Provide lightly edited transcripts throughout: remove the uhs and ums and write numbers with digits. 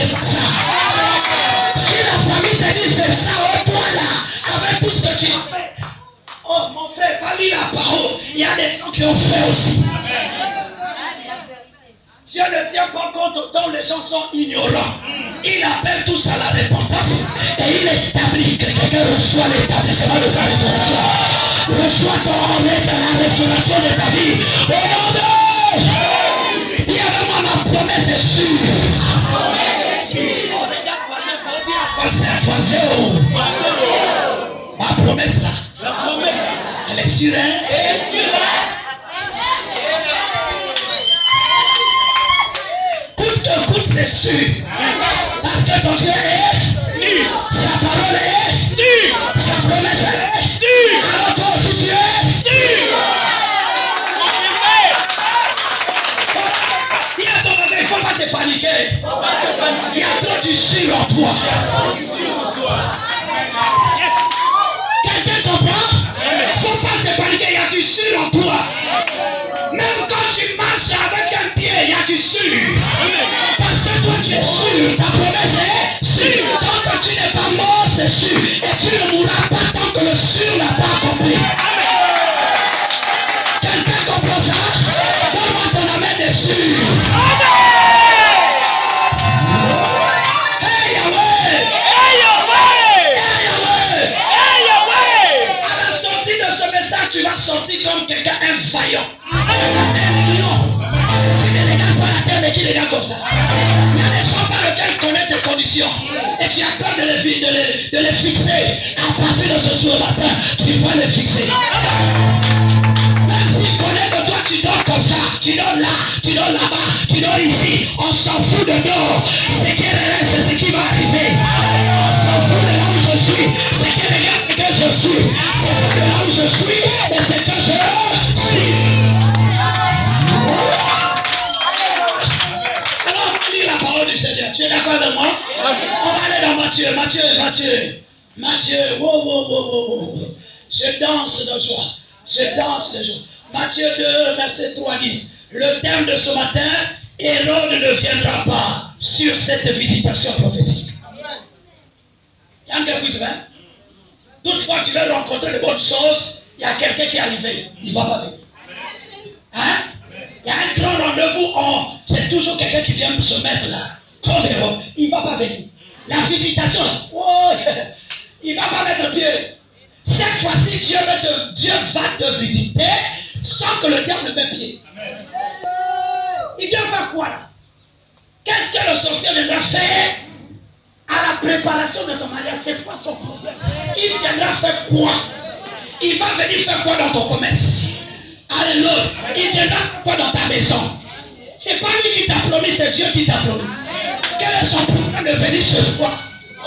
c'est pas ça. Si la famille te dit c'est ça, oh toi là, avec tout ce que tu as fait. Oh mon frère, pas lire la parole. Il y a des gens qui ont fait aussi. Dieu ne tient pas compte autant les gens sont ignorants. Il appelle tous à la repentance et il établit que quelqu'un reçoit l'établissement de sa restauration. Reçois ton aide à la restauration de ta vie. Au nom de il y a vraiment ma promesse est sûre. Ma promesse là. Elle est sûre, hein? Coûte que coûte, c'est sûr. Parce que ton Dieu est sa parole est sa promesse est alors toi aussi tu es dis à ton voisin, il ne faut pas te paniquer. Il y a trop du sûr en toi. Quelqu'un comprend? Il ne faut pas se paniquer, il y a du sûr en toi. Même quand tu marches avec un pied, il y a du sûr. Parce que toi tu es sûr, ta promesse est sûre. Tant que tu n'es pas mort, c'est sûr. Et tu ne mourras pas tant que le sûr n'a pas accompli. Quelqu'un comprend ça? Donne-moi ton amen des sûrs. Hey Yahweh! Hey Yahweh! Hey Yahweh! Hey Yahweh! À la sortie de ce message, tu vas sortir comme quelqu'un, un vaillant. Un lion. Qui ne regarde pas la terre, mais qui regarde comme ça. Il y a des gens par lesquels connaissent tes conditions. Et tu as peur de les fixer. À partir de ce soir matin, tu vas les fixer. Même s'ils connaissent que toi tu dors comme ça, tu dors là, tu dors là-bas, tu dors ici, on s'en fout de dehors. Ce qui est c'est ce qui va arriver. On s'en fout de là où je suis. Ce qui est que je suis. C'est pas de là où je suis, mais c'est que je suis. Alors, lis la parole du Seigneur. Tu es d'accord avec moi? On va aller dans Matthieu. Wow. Je danse de joie. Matthieu 2, verset 3-10. Le thème de ce matin, Hérode ne viendra pas sur cette visitation prophétique. Il y a un gars qui se fait. Toutefois, tu veux rencontrer de bonnes choses, il y a quelqu'un qui est arrivé. Il ne va pas venir. Hein? Il y a un grand rendez-vous. C'est toujours quelqu'un qui vient se mettre là. Comme Hérode. Il ne va pas venir. La visitation, oh, il ne va pas mettre pied. Cette fois-ci, Dieu va te visiter sans que le diable ne mette pied. Il vient faire quoi là? Qu'est-ce que le sorcier viendra faire à la préparation de ton mariage? C'est quoi son problème? Il viendra faire quoi? Il va venir faire quoi dans ton commerce? Alléluia. Il viendra faire quoi dans ta maison? C'est pas lui qui t'a promis, c'est Dieu qui t'a promis. Quel est son problème de venir chez toi?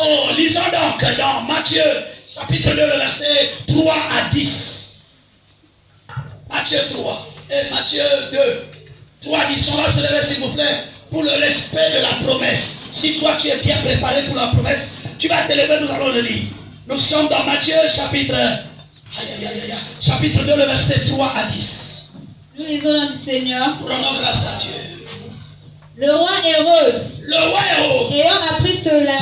Oh, lisons donc dans Matthieu chapitre 2, le verset 3 à 10. Matthieu 3 et Matthieu 2, 3 à 10. On va se lever s'il vous plaît pour le respect de la promesse. Si toi tu es bien préparé pour la promesse, tu vas te lever, nous allons le lire. Nous sommes dans Matthieu chapitre 2, le verset 3 à 10. Nous lisons le nom du Seigneur. Prenons grâce à Dieu. Le roi Hérode, ayant appris cela,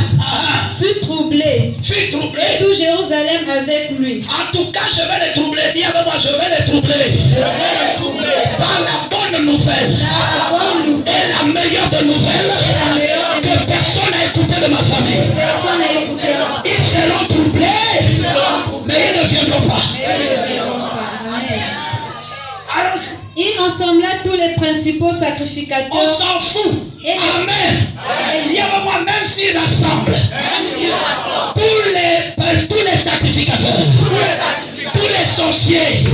fut troublé. Et tout Jérusalem avec lui. En tout cas, je vais les troubler. Dis avec moi, je vais les troubler. Par la bonne nouvelle. Et la meilleure de nouvelles que personne n'a écouté de ma famille. Ils seront troublés, mais ils ne viendront pas. Il ensembla tous les principaux sacrificateurs. On s'en fout. Amen. Il y a moi, même s'ils rassemblent tous les sacrificateurs, tous les sorciers,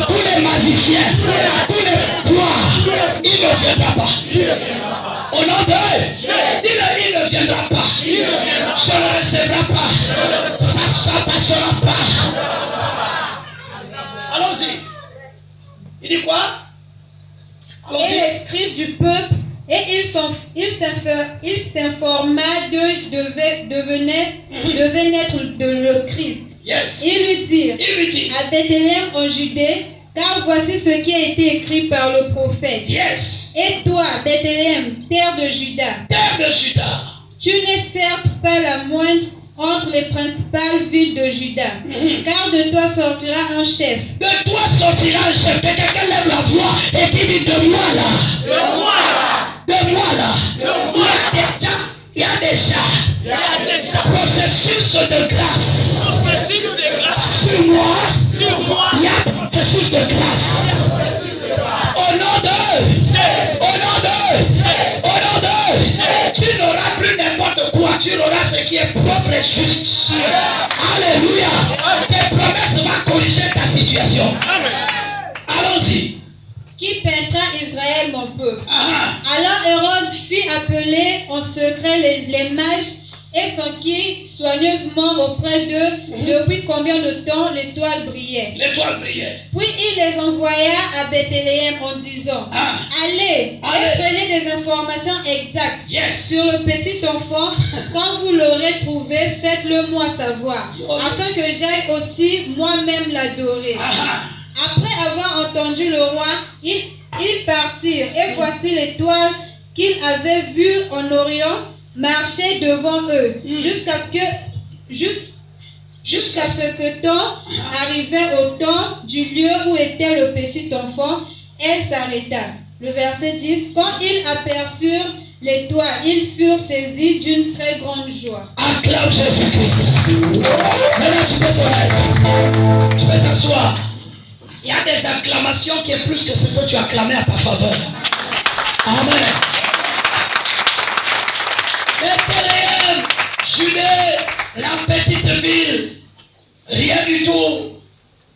tous les magiciens, tous les rois, il ne viendra pas. Au nom de il ne viendra pas. Je ne le recevrai pas. Ça ne passera pas. Allons-y. Il dit quoi? Et les scribes du peuple, et il s'informa devait naître le Christ. Yes. Il lui dit, à Bethléem en Judée, car voici ce qui a été écrit par le prophète. Yes. Et toi, Bethléem, terre de Juda, tu n'es certes pas la moindre entre les principales villes de Juda, car de toi sortira un chef. De toi sortira un chef. Que quelqu'un lève la voix et qui dit de moi là. De moi là. De moi là. De moi. Il y a déjà processus de grâce. Processus de grâce. Sur moi. Sur moi. Il y a processus de grâce. Au nom de. Au nom de. Au nom de. Tu n'auras plus n'importe quoi. Tu auras ce qui est propre et juste. Alléluia. Tes promesses vont corriger ta situation. Amen. Allons-y. Qui peindra Israël, mon peuple? Ah. Alors Hérode fit appeler en secret les mages et s'enquit soigneusement auprès d'eux depuis combien de temps l'étoile brillait. L'étoile brillait. Puis il les envoya à Bethléem en disant, allez, et prenez des informations exactes sur le petit enfant. Quand vous l'aurez trouvé, faites-le moi savoir, afin que j'aille aussi moi-même l'adorer. Après avoir entendu le roi, ils partirent, et voici l'étoile qu'ils avaient vue en Orient marcher devant eux, jusqu'à ce que temps arrivait au temps du lieu où était le petit enfant. Elle s'arrêta. Le verset 10, quand ils aperçurent l'étoile, ils furent saisis d'une très grande joie. Acclame Jésus-Christ. Maintenant tu peux te mettre. Tu peux t'asseoir. Il y a des acclamations qui est plus que ce que tu as acclamé à ta faveur. Amen. Bethléem, Judée, la petite ville, rien du tout.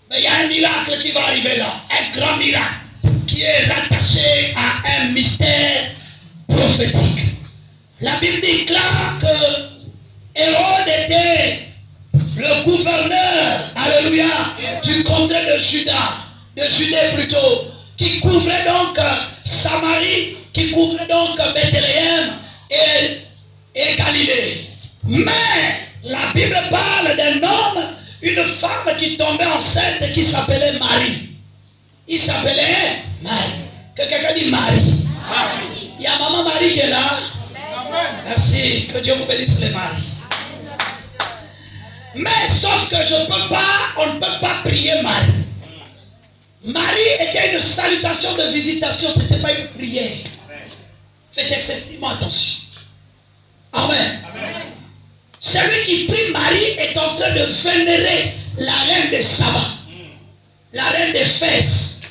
Mais il y a un miracle qui va arriver là, un grand miracle qui est rattaché à un mystère prophétique. La Bible déclare que Hérode était le gouverneur, alléluia, du comté de Judée plutôt, qui couvrait donc Samarie, qui couvrait donc Bethléem et Galilée. Mais la Bible parle d'un homme, une femme qui tombait enceinte qui s'appelait Marie. Il s'appelait Marie. Que quelqu'un dit Marie. Il y a maman Marie qui est là. Merci. Que Dieu vous bénisse les maris. Mais sauf que on ne peut pas prier Marie. Marie était une salutation de visitation, ce n'était pas une prière. Faites excessivement attention. Amen. Celui qui prie Marie est en train de vénérer la reine de Saba, la reine des Fès.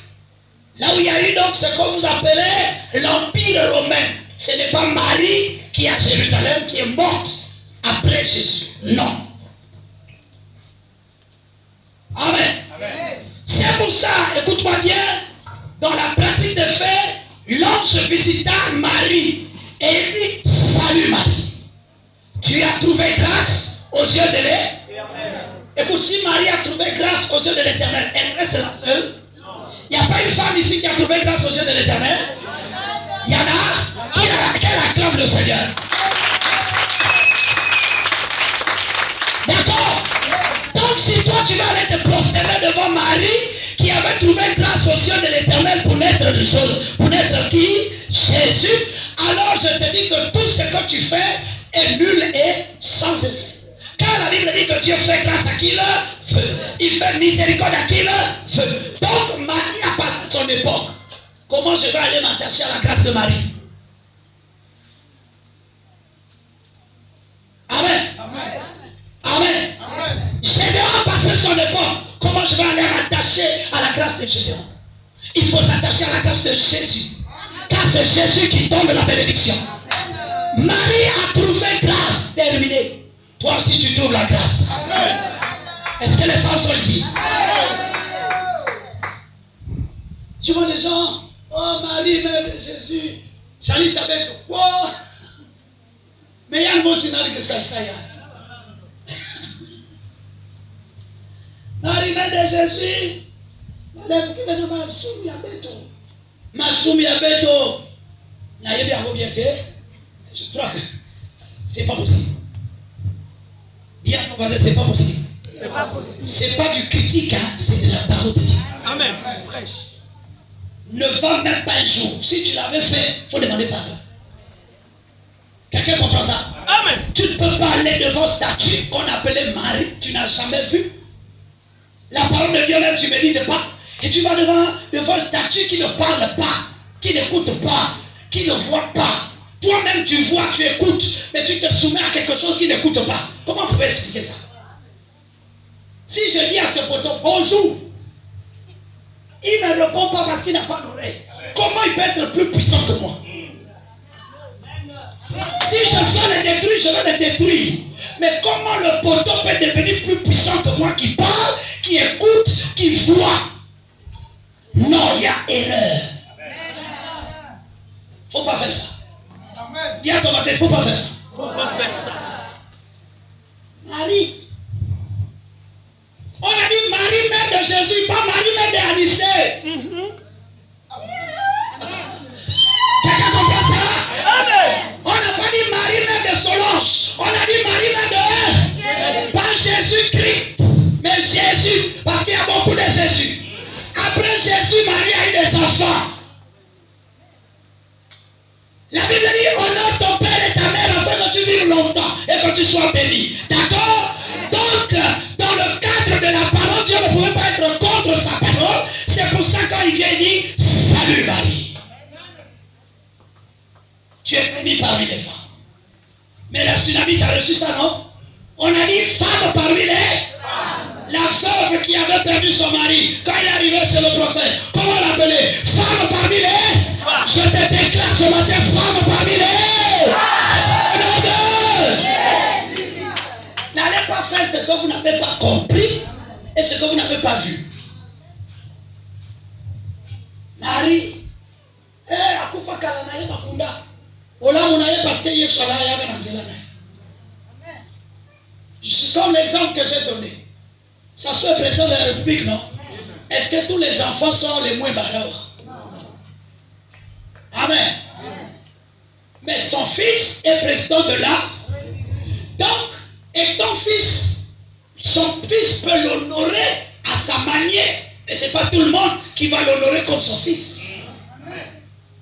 Là où il y a eu donc ce que vous appelez l'Empire romain. Ce n'est pas Marie qui est à Jérusalem qui est morte après Jésus. Non. Amen. C'est pour ça, écoute-moi bien, dans la pratique des faits, l'ange visita Marie et il dit, salut Marie. Tu as trouvé grâce aux yeux de l'Éternel. Écoute, si Marie a trouvé grâce aux yeux de l'Éternel, elle reste la seule. Il n'y a pas une femme ici qui a trouvé grâce aux yeux de l'Éternel. Il y en a qui acclame le Seigneur. D'accord? Donc si toi tu vas aller te prosterner devant Marie qui avait trouvé grâce aux yeux de l'Éternel pour naître de choses, pour naître qui? Jésus. Alors je te dis que tout ce que tu fais est nul et sans effet. Car la Bible dit que Dieu fait grâce à qui le veut. Il fait miséricorde à qui le veut. Donc Marie a passé son époque. Comment je vais aller m'attacher à la grâce de Marie? Amen. Gédéon a passé son époque. Comment je vais aller m'attacher à la grâce de Gédéon? Il faut s'attacher à la grâce de Jésus. Car c'est Jésus qui donne la bénédiction. Marie a trouvé grâce. Terminé. Toi aussi tu trouves la grâce. Est-ce que les femmes sont ici? Tu vois les gens, oh Marie, mère de Jésus, Salut savait que, wow. Mais il y a un mot sinon que ça y a. Marie, mère de Jésus, Masumi Abeto, je crois que c'est pas possible. Dis à ton voisin, c'est pas possible. C'est pas possible. C'est pas du critique, hein, c'est de la parole de Dieu. Amen. Prêche. Ne va même pas un jour. Si tu l'avais fait, il faut demander pardon. Quelqu'un comprend ça? Amen. aller devant statue qu'on appelait Marie, tu n'as jamais vu. La parole de Dieu même, tu ne médites pas. Et tu vas devant statue qui ne parle pas, qui n'écoute pas, qui ne voit pas. Toi-même tu vois, tu écoutes, mais tu te soumets à quelque chose qui n'écoute pas. Comment on peut expliquer ça? Si je dis à ce poteau, bonjour, il ne me répond pas parce qu'il n'a pas d'oreille. Comment il peut être plus puissant que moi? Si je veux le détruire, je vais le détruire. Mais comment le poteau peut devenir plus puissant que moi qui parle, qui écoute, qui voit? Non, il y a erreur. Il ne faut pas faire ça. Dis à ton voisin, il ne faut pas faire ça. Marie. On a dit Marie, mère de Jésus, pas Marie, mère d'Anicée. Quelqu'un comprend ça? Amen. On n'a pas dit Marie, mère de Solange. On a dit Marie, mère de pas Jésus-Christ, mais Jésus. Parce qu'il y a beaucoup de Jésus. Après Jésus, Marie a eu des enfants. La Bible dit, honore ton père et ta mère afin que tu vives longtemps et que tu sois béni. D'accord? Donc, dans le cadre de la parole, Dieu ne pouvait pas être contre sa parole. C'est pour ça quand il vient, il dit, salut Marie. Tu es béni parmi les femmes. Mais la tsunami, tu as reçu ça, non? On a dit femme parmi les femmes. La veuve qui avait perdu son mari, quand il est arrivé chez le prophète, comment l'appeler? Femme parmi les femmes. Je te déclare ce matin, femme parmi les femmes. N'allez pas faire ce que vous n'avez pas compris et ce que vous n'avez pas vu. Marie, akufa kala na ye makunda. Ola munaye parce que Yesu ala yaga na nzela na. Comme l'exemple que j'ai donné. Ça soit président de la République, non? Est-ce que tous les enfants sont les moins barawa? Amen. Mais son fils est président de là. Donc, et ton fils, son fils peut l'honorer à sa manière. Et ce n'est pas tout le monde qui va l'honorer comme son fils.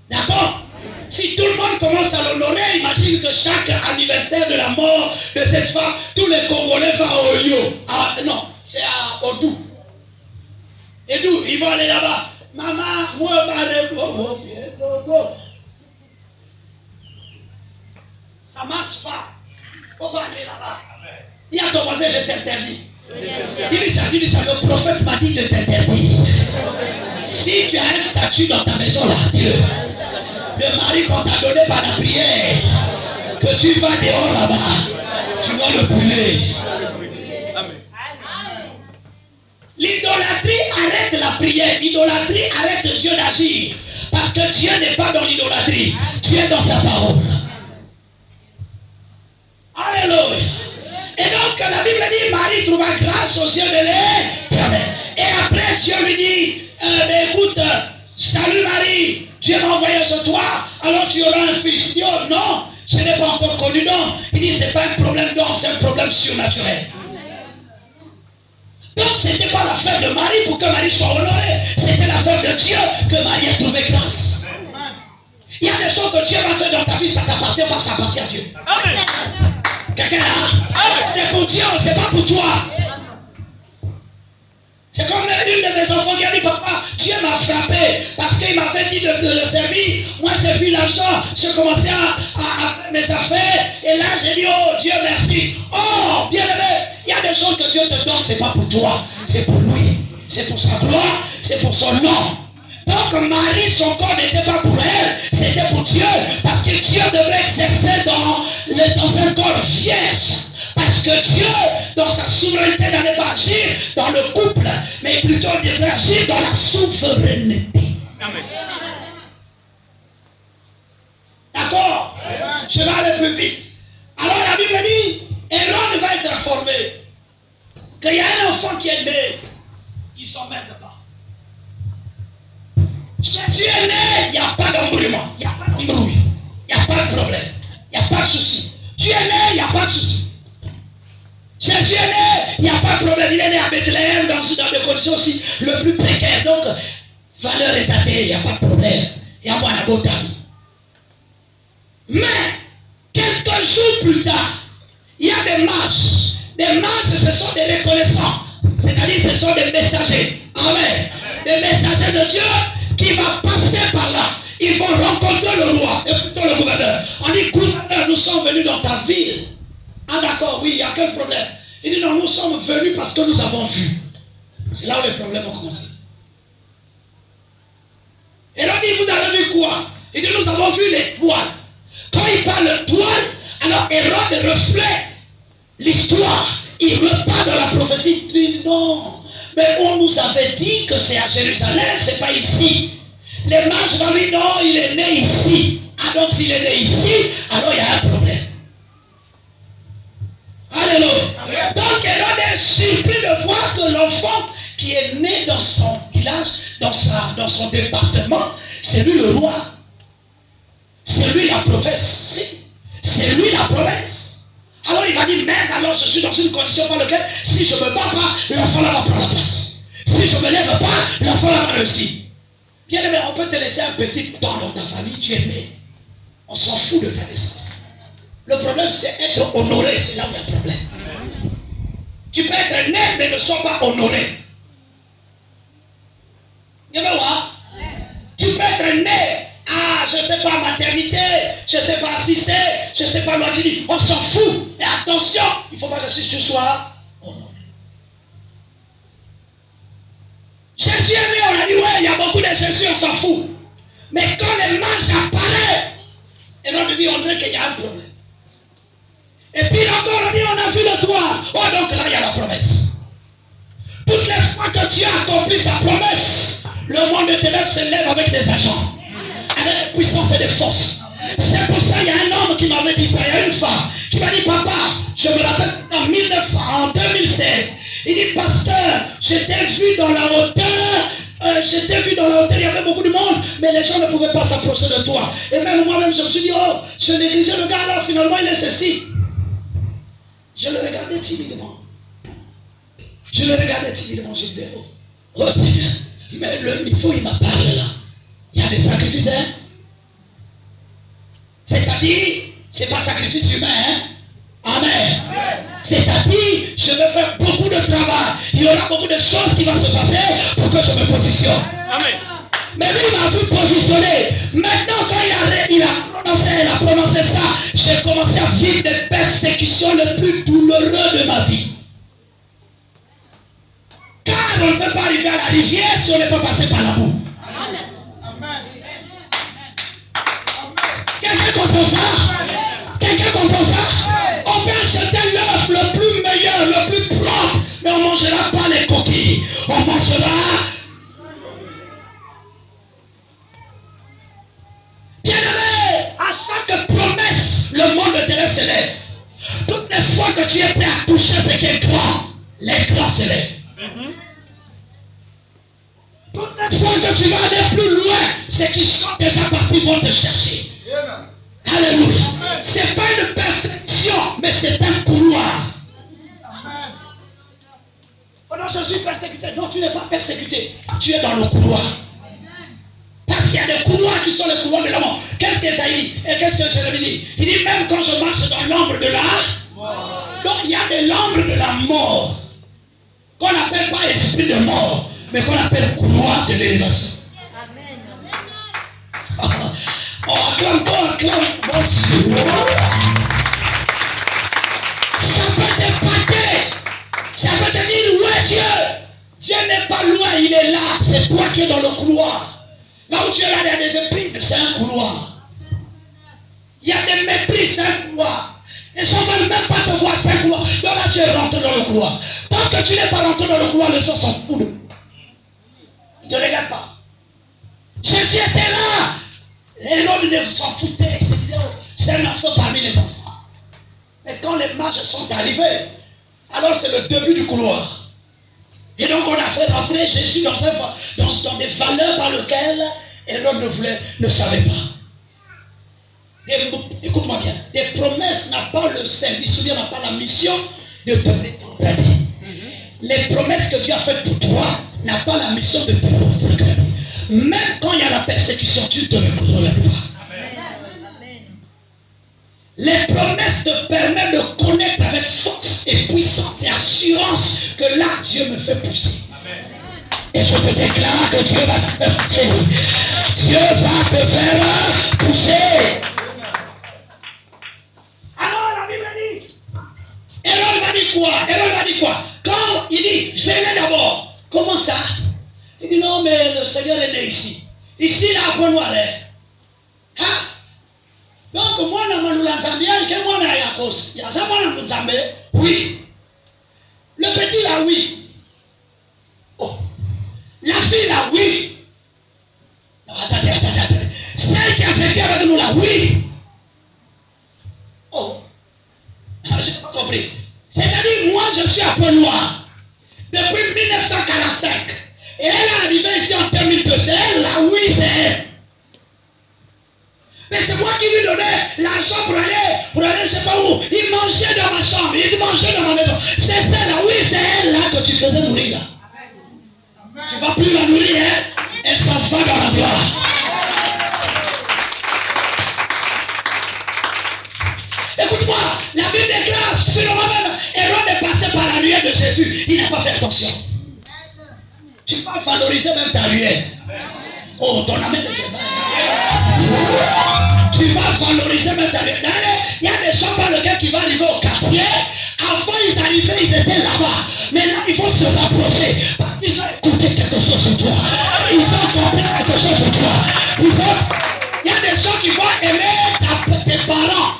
D'accord? Si tout le monde commence à l'honorer, imagine que chaque anniversaire de la mort de cette femme, tous les Congolais vont à Oyo. Ah, non, c'est à Odou. Et d'où ils vont aller là-bas. Maman, moi, ça marche pas. Faut pas aller là-bas. Dis à ton voisin, je t'interdis. Dis-lui ça, le prophète m'a dit de t'interdire. Si tu as un statut dans ta maison là, dis-le. Le mari qu'on t'a donné par la prière, que tu vas dehors là-bas, tu dois le brûler. L'idolâtrie arrête la prière. L'idolâtrie arrête Dieu d'agir. Parce que Dieu n'est pas dans l'idolâtrie. Dieu est dans sa parole. Alléluia. Et donc la Bible dit, Marie trouva grâce aux yeux de l'Éternel. Et après Dieu lui dit, écoute, salut Marie, Dieu m'a envoyé sur toi, alors tu auras un fils. Dieu, non, je n'ai pas encore connu d'homme. Il dit, c'est pas un problème d'homme, c'est un problème surnaturel. Donc ce n'était pas l'affaire de Marie pour que Marie soit honorée. C'était l'affaire de Dieu que Marie a trouvé grâce. Il y a des choses que Dieu va faire dans ta vie, ça t'appartient pas, ça appartient à Dieu. Amen. Quelqu'un là? C'est pour Dieu, c'est pas pour toi. C'est comme une de mes enfants qui a dit, papa, Dieu m'a frappé parce qu'il m'avait dit de le servir. Moi j'ai vu l'argent, j'ai commencé à faire mes affaires et là j'ai dit, oh Dieu merci. Oh bien aimé, il y a des choses que Dieu te donne, c'est pas pour toi, c'est pour lui, c'est pour sa gloire, c'est pour son nom. Donc Marie, son corps n'était pas pour elle, c'était pour Dieu, parce que Dieu devrait exercer dans un corps vierge. Parce que Dieu, dans sa souveraineté, n'allait pas agir dans le couple, mais plutôt devrait agir dans la souveraineté. Amen. D'accord? Je vais aller plus vite. Alors la Bible dit, Hérode va être informé qu'il y a un enfant qui est né. Ils ne s'emmerdent pas. Jésus est né, il n'y a pas d'embrouillement, il n'y a pas d'embrouille, il n'y a pas de problème, il n'y a pas de souci. Tu es né, il n'y a pas de souci. Jésus est né, il n'y a pas de problème. Il est né à Bethléem dans des conditions aussi le plus précaires. Donc, valeur exaltée, il n'y a pas de problème. Il y a moins la beauté. Mais, quelques jours plus tard, Il y a des mages. Des mages, ce sont des reconnaissants. C'est-à-dire, ce sont des messagers. Amen. Des messagers de Dieu qui vont passer par là. Ils vont rencontrer le roi et plutôt le gouverneur. On dit, gouverneur, nous sommes venus dans ta ville. Ah d'accord, oui, il n'y a quel problème? Il dit, non, nous sommes venus parce que nous avons vu. C'est là où les problèmes ont commencé. Et là, il dit, vous avez vu quoi? Il dit, nous avons vu les toiles. Quand il parle de toiles, alors Hérode reflète l'histoire. Il repart dans la prophétie. Il dit, non, mais on nous avait dit que c'est à Jérusalem, c'est pas ici. Les mages vont dire, non, il est né ici. Ah donc s'il est né ici, alors il y a un problème. Alléluia. Donc Hérode est surpris de voir que l'enfant qui est né dans son village, dans son département, c'est lui le roi. C'est lui la prophétie. C'est lui la promesse. Alors il va dire, merde, alors je suis dans une condition par laquelle, si je ne me bats pas, l'enfant là va prendre la place. Si je ne me lève pas, l'enfant là va réussir. Bien aimé, on peut te laisser un petit temps dans ta famille, tu es né. On s'en fout de ta naissance. Le problème, c'est être honoré, c'est là où il y a un problème. Tu peux être né, mais ne sois pas honoré. Tu peux être né, je ne sais pas, maternité, je ne sais pas si c'est, je ne sais pas, l'ordinaire. On s'en fout. Et attention, il ne faut pas que si tu sois honoré. Jésus est né, on a dit, ouais, il y a beaucoup de Jésus, on s'en fout. Mais quand les mages apparaissent, et on te dit, on dirait qu'il y a un problème. Et puis encore, on dit, on a vu le toit. Oh, donc là, il y a la promesse. Toutes les fois que tu as accompli sa promesse, le monde de ténèbres se lève avec des agents, avec des puissances et des forces. C'est pour ça qu'il y a un homme qui m'avait dit ça, il y a une femme qui m'a dit, papa, je me rappelle en 2016, il dit, pasteur, j'étais vu dans la hauteur, il y avait beaucoup de monde, mais les gens ne pouvaient pas s'approcher de toi. Et même moi-même, je me suis dit, oh, je négligeais le gars là, finalement il est ceci. Je le regardais timidement. Je disais, oh Seigneur, mais le niveau il m'appelle là. Il y a des sacrifices, hein. C'est-à-dire, c'est pas sacrifice humain, hein. Amen. C'est-à-dire, je vais faire beaucoup de travail. Il y aura beaucoup de choses qui vont se passer pour que je me positionne. Amen. Mais lui, il m'a vu positionner. Maintenant, quand il a prononcé ça, j'ai commencé à vivre des persécutions les plus douloureuses de ma vie. Car on ne peut pas arriver à la rivière si on ne peut pas passer par la boue. Quelqu'un comprend ça? On peut acheter l'œuf le plus meilleur, le plus propre, mais on ne mangera pas les coquilles. On mangera. Bien-aimé, à chaque promesse, le monde de ténèbres se lève. Toutes les fois que tu es prêt à toucher ce qui est grand, les grands se lèvent. Toutes les fois que tu vas aller plus loin, ceux qui sont déjà partis vont te chercher. Alléluia. Ce n'est pas une perception, mais c'est un couloir. Oh non, je suis persécuté. Non, tu n'es pas persécuté. Tu es dans le couloir. Parce qu'il y a des couloirs qui sont les couloirs de la mort. Qu'est-ce qu'Esaïe dit? Et qu'est-ce que Jérémie dit? Il dit, même quand je marche dans l'ombre de la mort. Donc il y a de l'ombre de la mort. Qu'on n'appelle pas esprit de mort, mais qu'on appelle couloir de l'élévation. Oh, acclame. Mon Dieu. Ça peut t'épater. Ça peut te dire, ouais, Dieu n'est pas loin, il est là. C'est toi qui es dans le couloir. Là où tu es là, il y a des épines, c'est un couloir. Il y a des maîtrises, c'est un couloir. Les gens ne veulent même pas te voir, c'est un couloir. Donc là, tu es rentré dans le couloir. Tant que tu n'es pas rentré dans le couloir, les gens s'en foutent. Ils ne te regardent pas. Jésus était là. Et l'homme ne s'en foutait. Il se disait, oh, c'est un enfant parmi les enfants. Mais quand les mages sont arrivés, alors c'est le début du couloir. Et donc on a fait rentrer Jésus dans des valeurs par lesquelles Hérode ne savait pas. Écoute-moi bien. Des promesses n'a pas le service, ou bien n'a pas la mission de te regarder. Les promesses que Dieu a faites pour toi n'a pas la mission de te regarder. Même quand il y a la persécution, tu te regardes pas. Les promesses te permettent de connaître avec je te déclare que Dieu va te faire pousser. Dieu va te faire pousser. Alors la Bible dit, Hérode va dire quoi? Hérode va dire quoi? Quand il dit, venez d'abord. Comment ça? Il dit, non, mais le Seigneur est né ici. Ici, il a un point noir. Hein? Donc, moi, je suis moi, oui. Le petit là, oui. Oh. La fille là, oui. Non, attendez. Celle qui a fait avec nous là, oui. Oh. Je n'ai pas compris. C'est-à-dire, moi, je suis à point noir. Depuis 1945. Et elle est arrivée ici en 2002. C'est elle là, oui, c'est elle. Mais c'est moi qui lui donnais l'argent pour aller, je ne sais pas où. Il mangeait dans ma chambre, il mangeait dans ma maison. C'est celle-là, oui, c'est elle là que tu faisais nourrir là. Amen. Tu ne vas plus la nourrir, hein? Elle s'en va dans la gloire. Écoute-moi, la Bible déclare sur moi-même, Hérode est passé par la ruelle de Jésus. Il n'a pas fait attention. Tu vas valoriser même ta ruelle. Oh, ton amène de tu vas valoriser même ta ruelle. Il y a des gens par lesquels qui vont arriver au quartier. Avant ils arrivaient, ils étaient là-bas. Mais là, il faut se rapprocher. Parce qu'ils ont écouté quelque chose sur toi. Ils ont compris quelque chose sur toi. Il y a des gens qui vont aimer tes parents.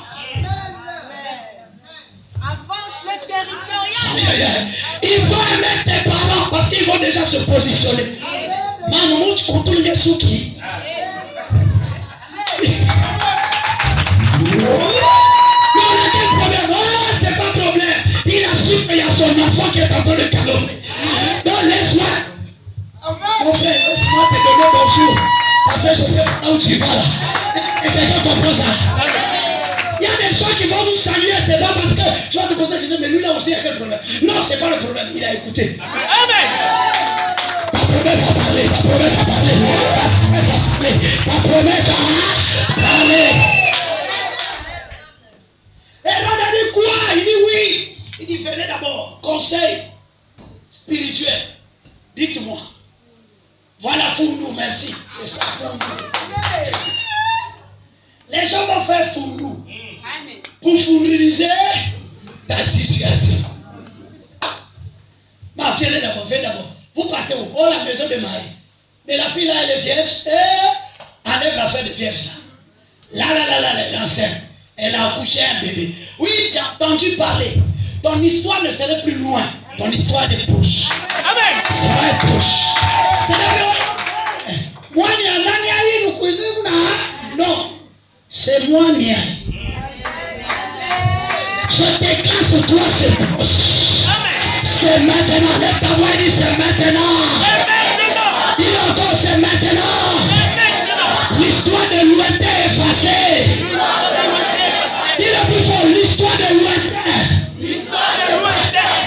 Avance le territorial. Ils vont aimer tes parents parce qu'ils vont déjà se positionner. Maman, tu contrôles les sous qui? C'est pas problème. Il a su qu'il y a son enfant qui est en train de calomner. Donc laisse-moi. Mon frère, laisse-moi te donner bonjour. Parce que je sais pas où tu vas là. Et quelqu'un comprend ça. Il y a des gens qui vont vous saluer, c'est pas parce que tu vas te poser la question, mais lui là aussi il y a quel problème? Non, c'est pas le problème, il a écouté. Amen. Ta promesse a parlé, ta promesse a parlé, ta promesse a parlé, ta promesse a parlé. Hérode a dit quoi? Il dit oui. Il dit venez d'abord. Conseil spirituel. Dites-moi. Voilà pour nous, merci. C'est ça pour nous. Les gens vont faire pour nous. Pour fourniriser ta situation. Ma fille, venez d'abord. Vous partez où? Oh, la maison de Maï. Mais la fille là, elle est vierge. Et enlève l'affaire de vierge là. Là, elle est enceinte. Elle a accouché un bébé. Oui, tu as entendu parler. Ton histoire ne serait plus loin. Ton histoire est proche. Amen. Ça va être proche. C'est vrai. Moi, non. C'est moi, je déclare sur toi, c'est proche. C'est maintenant. Lève ta voix et dis c'est maintenant. Dis encore c'est maintenant. L'histoire de lointain est effacée. Dis-le plus fort, l'histoire de lointain.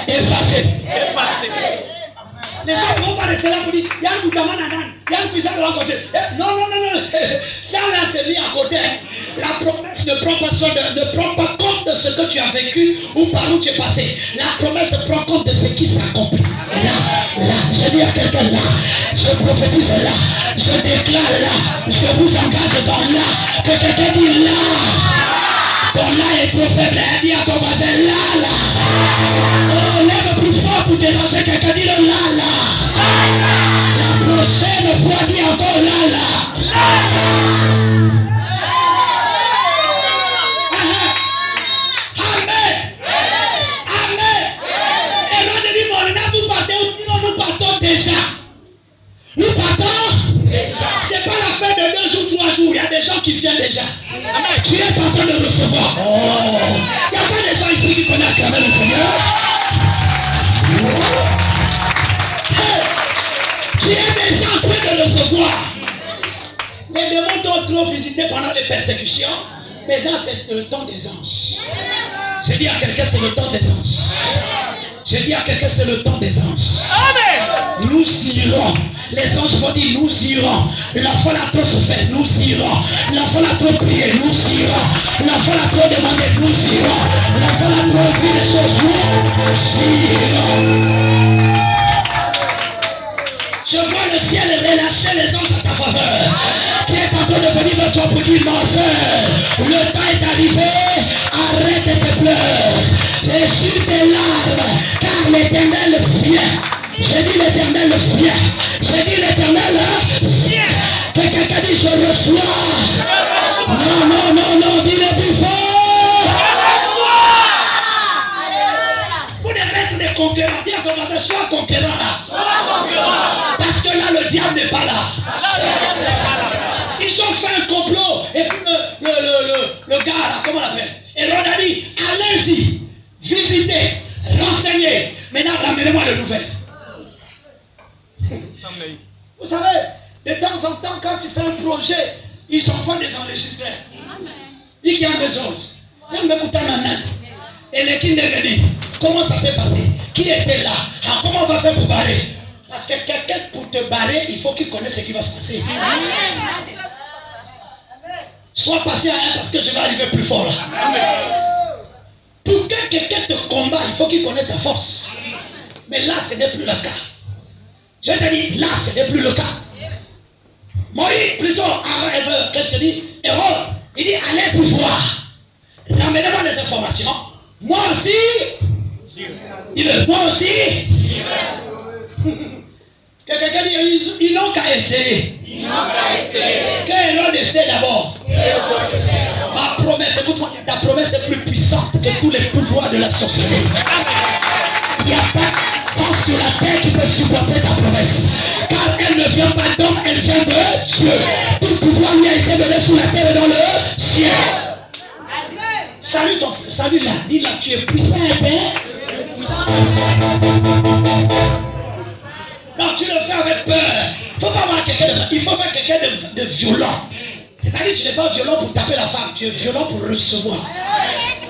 Effacée. Les gens ne vont pas rester là pour dire il y a un gouvernement nanan, il y a un puissant de l'autre côté. Non, ça là c'est mis à côté. La promesse ne prend pas compte de ce que tu as vécu ou par où tu es passé. La promesse prend compte de ce qui s'accomplit. Là, je dis à quelqu'un là, je prophétise là, je déclare là, je vous engage dans là, que quelqu'un dit là. Ton là est trop faible, dis à ton voisin là. Oh, lève plus fort pour déranger quelqu'un, dis le là. La prochaine fois, dis encore là. Amen. Et l'on dit, mon là, vous partez où? Non, nous partons déjà. Nous partons. C'est pas l'affaire de 2 jours, 3 jours. Il y a des gens qui viennent déjà. Amen. Tu es en train de recevoir. Oh. Il n'y a pas des gens ici qui connaissent acclamer le Seigneur. Hey. Tu es déjà en train de recevoir. Les démons t'ont trop visité pendant les persécutions. Maintenant, c'est le temps des anges. J'ai dit à quelqu'un, c'est le temps des anges. J'ai dit à quelqu'un, c'est le temps des anges. Amen. Nous irons. Les anges vont dire, nous irons. L'enfant l'a trop souffert, nous irons. L'enfant l'a trop prié, nous irons. L'enfant l'a trop demandé, nous irons. L'enfant l'a trop écrit des choses, nous irons. Je vois le ciel relâcher les anges à ta faveur. Qui est en train de venir vers toi pour dire, ma soeur, le temps est arrivé, arrête tes pleurs. Essuie tes larmes, car l'Éternel vient. J'ai dit l'Éternel vient. J'ai dit l'Éternel vient. Que quelqu'un dit, je reçois. Non, non, non, non, dis-le plus fort. Vous devez être des conquérants. Dis à ton voisin, sois conquérant là. Parce que là, le diable n'est pas là. Ils ont fait un complot. Et puis le gars là, comment on l'appelle? Hérode a dit, allez-y, visitez, renseignez. Maintenant, ramenez-moi les nouvelles. Vous savez, de temps en temps, quand tu fais un projet, ils s'envoient des enregistrés. Ils qui ont besoin. Ils me coûtent un an. Et l'équipe est venue. Comment ça s'est passé? Qui était là? Alors, comment on va faire pour barrer? Parce que quelqu'un, pour te barrer, il faut qu'il connaisse ce qui va se passer. Sois patient, parce que je vais arriver plus fort là. Pour que quelqu'un te combat, il faut qu'il connaisse ta force. Mais là, ce n'est plus le cas. Je te dis, là, ce n'est plus le cas. Moïse, plutôt, qu'est-ce qu'il dit? Hérode, il dit, allez-y voir. Ramenez-moi des informations. Moi aussi, moi aussi. Que quelqu'un dit, ils n'ont qu'à essayer. Que Hérode essaie d'abord. Ma promesse, écoute-moi, ta promesse est plus puissante que tous les pouvoirs de la sorcellerie. Il n'y a pas de force sur la terre qui peut supporter ta promesse. Car elle ne vient pas d'homme, elle vient de Dieu. Tout pouvoir lui a été donné sur la terre et dans le ciel. Salut ton frère, salut là, dis là, tu es puissant, Père. Non, tu le fais avec peur. Il ne faut pas avoir quelqu'un il faut avoir quelqu'un de violent. C'est-à-dire que tu n'es pas violent pour taper la femme, tu es violent pour recevoir.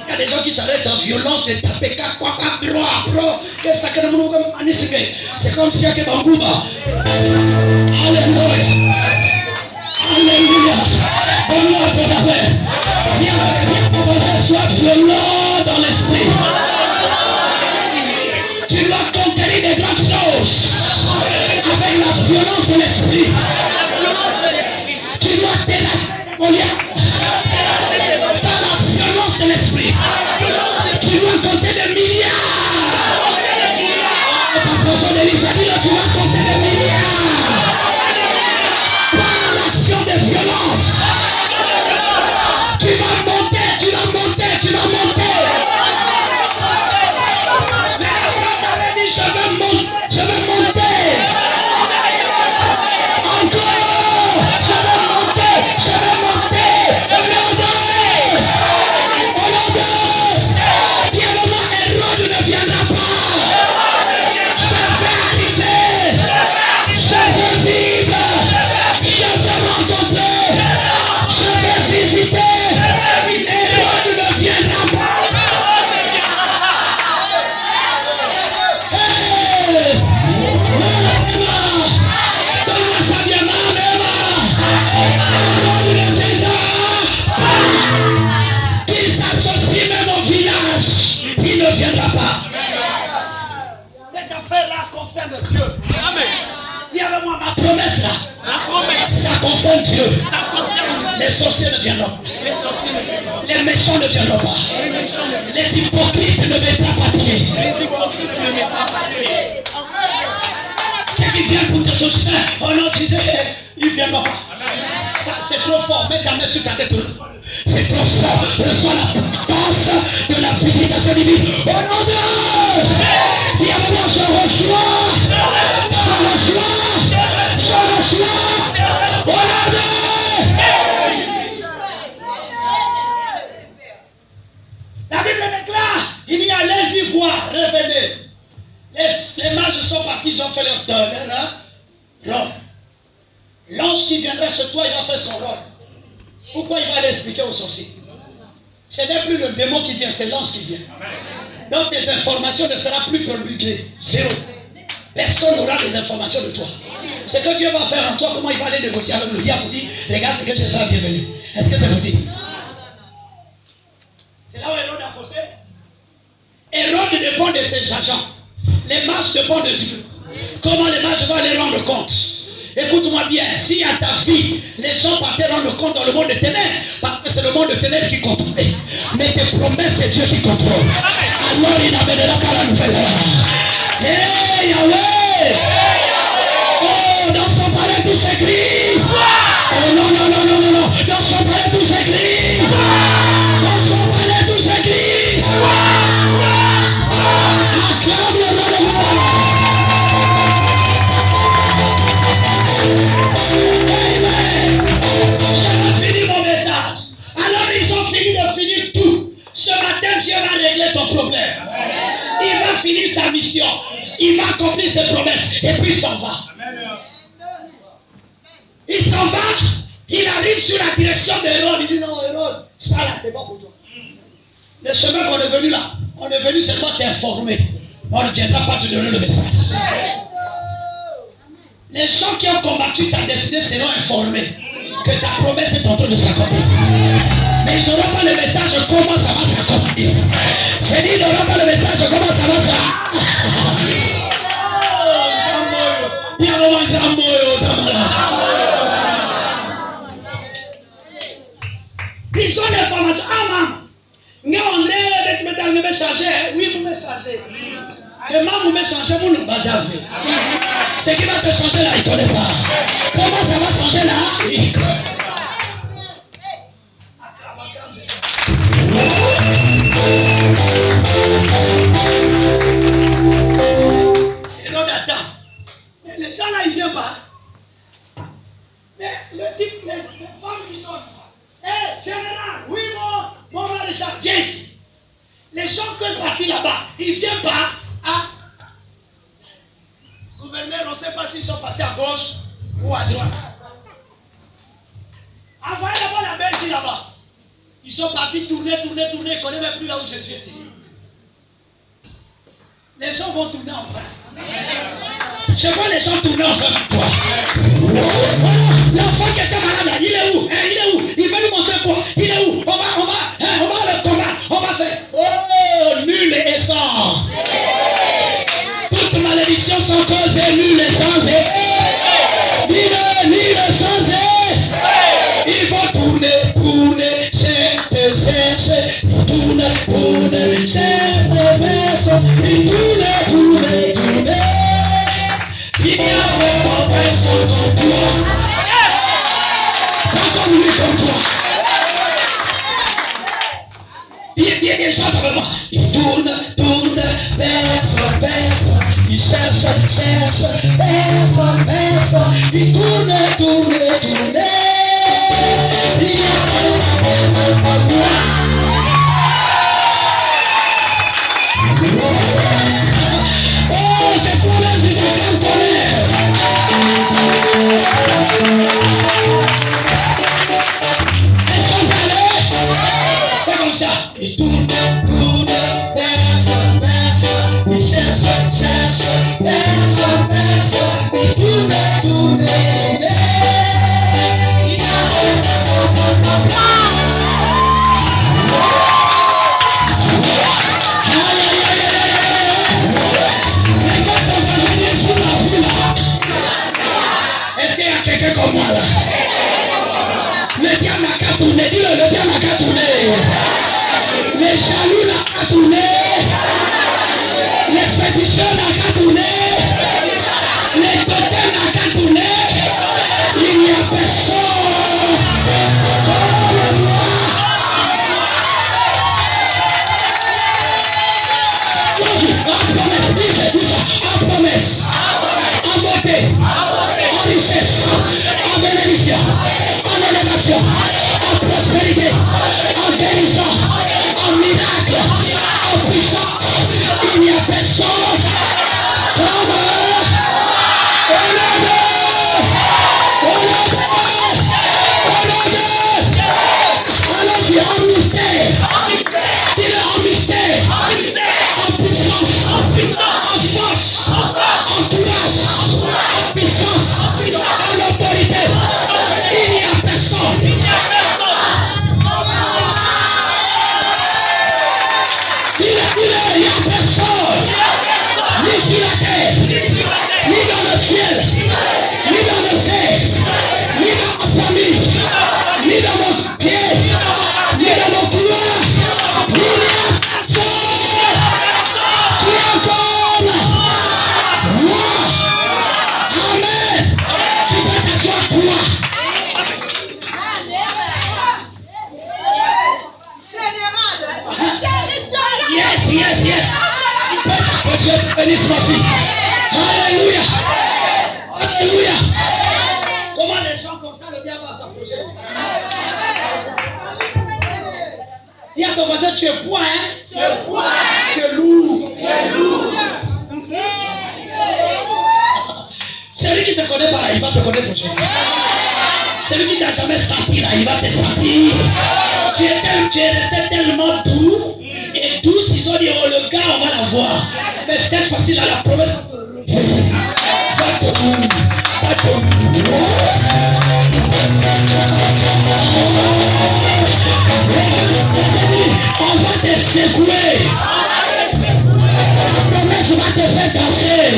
Il y a des gens qui s'arrêtent en violence de taper c'est comme si il y a que Bangouba. Alléluia. Alléluia. Donne-moi ton appel. Viens proposer, sois violent dans l'esprit. Tu dois conquérir des grandes choses avec la violence de l'esprit. Tu dois terrasser mon lien par la violence de l'esprit. Tu dois compter des milliards. Ta façon d'Elisabeth, tu dois compter des milliards par l'action de violence. Tu vas monter, tu vas monter, tu vas monter. Mais après, tu avais dit, je vais monter, je vais monter. Encore, je vais monter, je vais monter. Au nom de, bien-aimé, Hérode ne viendra pas. Je vais arriver, je vais vivre, je vais rencontrer, je vais visiter. Hérode ne viendra pas. Hey! Donne-moi ça bien, Hérode ne viendra pas. Qu'il s'associe même au village, il ne viendra pas. Cette affaire-là concerne Dieu. Dis avec moi, ma promesse là, ça concerne Dieu. Les sorciers ne viendront pas. Les méchants ne viendront pas. Les hypocrites ne mettront pas pied. Ceux qui viennent pour te saucer, oh non, tu sais, ils ne viendront pas. Ça, c'est trop fort. Mets ta main sur ta tête. C'est trop fort. Reçois la puissance de la visitation divine. Au nom de Dieu. Dis avec moi, je reçois. Je reçois. Je reçois. Au nom de Dieu. La Bible déclare, il y a allez-y voir, revenez. Les mages sont partis, ils ont fait leur rôle. L'ange qui viendra sur toi, il va faire son rôle. Pourquoi il va aller expliquer aux sorciers? Ce n'est plus le démon qui vient, c'est l'ange qui vient. Donc tes informations ne seront plus promulguées. Zéro. Personne n'aura des informations de toi. Ce que Dieu va faire en toi, comment il va aller négocier avec le diable pour dire, regarde ce que j'ai fait à bienvenue. Est-ce que c'est possible? C'est là où Hérode a faussé. Hérode dépend de ses agents. Les mages dépendent de Dieu. Comment les mages vont aller rendre compte? Écoute-moi bien, si à ta vie, les gens partaient rendre compte dans le monde des ténèbres, parce que c'est le monde des ténèbres qui contrôle. Mais tes promesses, c'est Dieu qui contrôle. Alors il n'amènera pas la nouvelle. Hey Yahweh! Oh, dans son palais tout s'écrit. Oh non, non, non, non, non, non. Dans son palais tout s'écrit. Dans son palais tout s'écrit. Acclame le nom de Dieu. J'avais fini mon message. Alors ils ont fini de finir tout. Ce matin, Dieu va régler ton problème. Il va finir sa mission. Il va accomplir ses promesses. Et puis il s'en va. Il s'en va. Il arrive sur la direction d'Hérode. Il dit non, Hérode, ça là, c'est pas pour toi. Le chemin qu'on est venu là, on est venu seulement t'informer. On ne viendra pas te donner le message. Les gens qui ont combattu ta destinée seront informés que ta promesse est en train de s'accomplir. Mais ils n'auront pas le message comment ça va s'accomplir. J'ai dit, ils n'auront pas le message comment ça va s'accomplir. Ils ont l'information. Ah, maman. Oui, vous me changez. Mais maman, vous me changez, vous ne bazavez. Ce qui va te changer là, il ne connaît pas. Comment ça va changer là? Il connaît. Et l'on attend. Mais les gens là, ils ne viennent pas. Mais le type, les femmes qui sont là. Hé, général, oui, mon maréchal, viens ici. Les gens qui sont partis là-bas, ils ne viennent pas. Ah. Gouverneur, on ne sait pas s'ils sont passés à gauche ou à droite. Envoyez d'abord la belle ici là-bas. Ils sont partis tourner, ils ne connaissent même plus là où Jésus était. Les gens vont tourner en vain. Je vois les gens tourner en vain avec toi. L'enfant qui était malade là, il est où? Il est où? Il veut nous montrer quoi? Il est où? On va le combattre. On va faire. Oh, nul et sans. Toute malédiction sans cause est nulle et sans et. Nul et sans et. Il faut tourner, chercher. Tourner, chercher personne. Il tourne. Il n'y a vraiment personne comme toi. Pas comme lui, comme toi. Il y a des gens avec moi. Il tourne, personne. Il cherche, personne. Il tourne. Il y a vraiment personne comme moi. Oh, tes problèmes, c'est des grands problèmes. Est-ce qu'on peut aller? Fais comme ça. Il tourne, personne. Il cherche, personne. Il tourne. Il y a est-ce qu'il y a quelqu'un comme moi là? Le diable n'a qu'à tourner, dis-le, le diable n'a qu'à tourner. Les jaloux n'a qu'à tourner. Les féticheurs n'a qu'à tourner. Les totems n'a qu'à tourner. Il n'y a personne comme moi. En promesse, dis ça, en promesse, en beauté, en richesse, en bénédiction, en élévation, en prospérité, en guérison, en miracle, en puissance. Il n'y a personne comme allons-y, en mystère. Il est en mystère. En puissance, en force, en courage, en puissance, en Yes. Tu peux que Dieu te bénisse, ma fille. Alléluia. Alléluia. Comment les gens comme ça, le diable va s'approcher? Dis à ton voisin, tu es poids, hein? Tu es poids. Tu es lourd. Celui qui ne te connaît pas là, il va te connaître aujourd'hui. Celui qui ne t'a jamais senti là, il va te sentir. Tu es resté tellement doux. Et douce, ils ont dit, oh le gars, on va la voir. Mais cette fois-ci là, la promesse on va te secouer. La promesse va te faire danser.